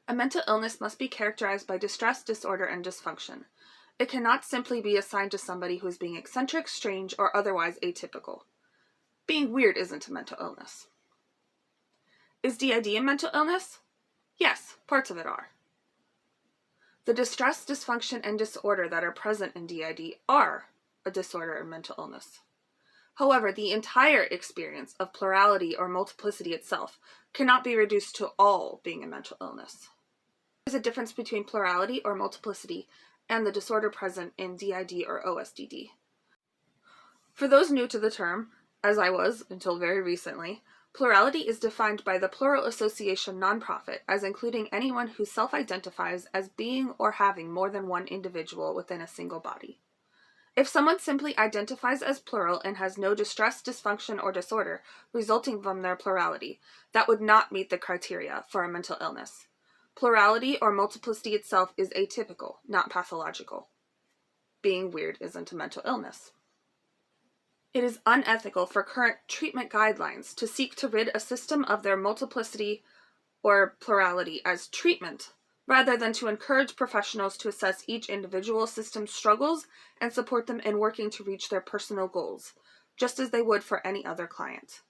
A mental illness must be characterized by distress, disorder, and dysfunction. It cannot simply be assigned to somebody who is being eccentric, strange, or otherwise atypical. Being weird isn't a mental illness. Is DID a mental illness? Yes, parts of it are. The distress, dysfunction, and disorder that are present in DID are a disorder or mental illness. However, the entire experience of plurality or multiplicity itself cannot be reduced to all being a mental illness. There's a difference between plurality or multiplicity and the disorder present in DID or OSDD. For those new to the term, as I was until very recently, plurality is defined by the Plural Association nonprofit as including anyone who self-identifies as being or having more than one individual within a single body. If someone simply identifies as plural and has no distress, dysfunction, or disorder resulting from their plurality, that would not meet the criteria for a mental illness. Plurality or multiplicity itself is atypical, not pathological. Being weird isn't a mental illness. It is unethical for current treatment guidelines to seek to rid a system of their multiplicity or plurality as treatment, rather than to encourage professionals to assess each individual system's struggles and support them in working to reach their personal goals, just as they would for any other client.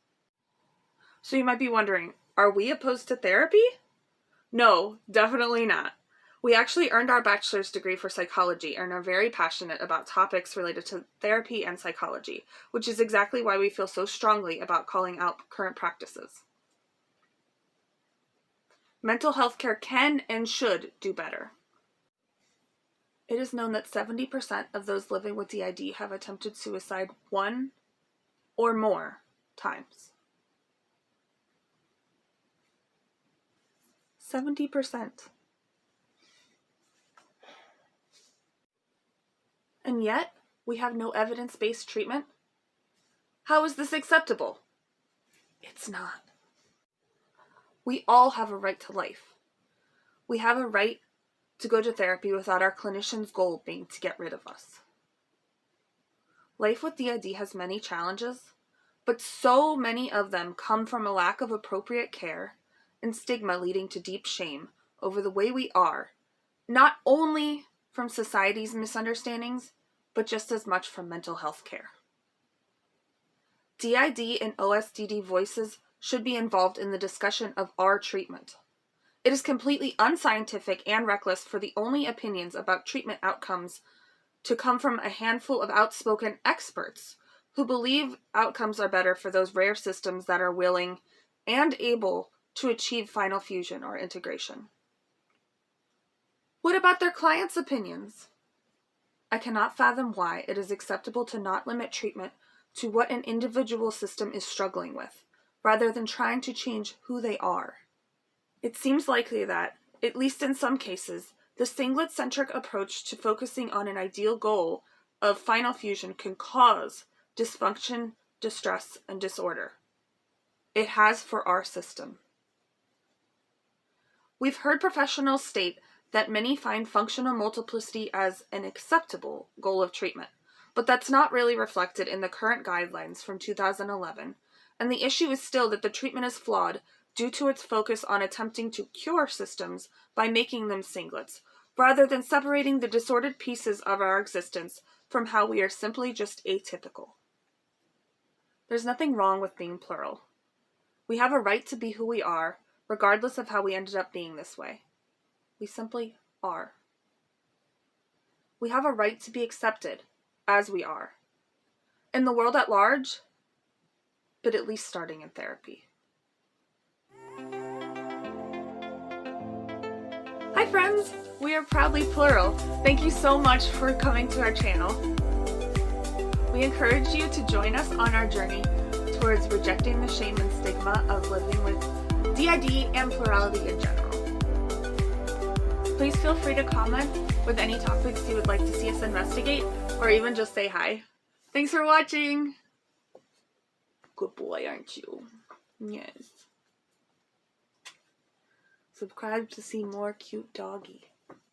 So you might be wondering, are we opposed to therapy? No, definitely not. We actually earned our bachelor's degree for psychology and are very passionate about topics related to therapy and psychology, which is exactly why we feel so strongly about calling out current practices. Mental health care can and should do better. It is known that 70% of those living with DID have attempted suicide one or more times. 70%. And yet, we have no evidence-based treatment? How is this acceptable? It's not. We all have a right to life. We have a right to go to therapy without our clinician's goal being to get rid of us. Life with DID has many challenges, but so many of them come from a lack of appropriate care and stigma leading to deep shame over the way we are, not only from society's misunderstandings, but just as much from mental health care. DID and OSDD voices should be involved in the discussion of our treatment. It is completely unscientific and reckless for the only opinions about treatment outcomes to come from a handful of outspoken experts who believe outcomes are better for those rare systems that are willing and able to achieve final fusion or integration. What about their clients' opinions? I cannot fathom why it is acceptable to not limit treatment to what an individual system is struggling with, rather than trying to change who they are. It seems likely that, at least in some cases, the singlet-centric approach to focusing on an ideal goal of final fusion can cause dysfunction, distress, and disorder. It has for our system. We've heard professionals state that many find functional multiplicity as an acceptable goal of treatment, but that's not really reflected in the current guidelines from 2011, and the issue is still that the treatment is flawed due to its focus on attempting to cure systems by making them singlets, rather than separating the disordered pieces of our existence from how we are simply just atypical. There's nothing wrong with being plural. We have a right to be who we are, regardless of how we ended up being this way. We simply are. We have a right to be accepted as we are. In the world at large, but at least starting in therapy. Hi friends! We are proudly plural. Thank you so much for coming to our channel. We encourage you to join us on our journey towards rejecting the shame and stigma of living with DID and plurality in general. Please feel free to comment with any topics you would like to see us investigate, or even just say hi. Thanks for watching! Good boy, aren't you? Yes. Subscribe to see more cute doggy.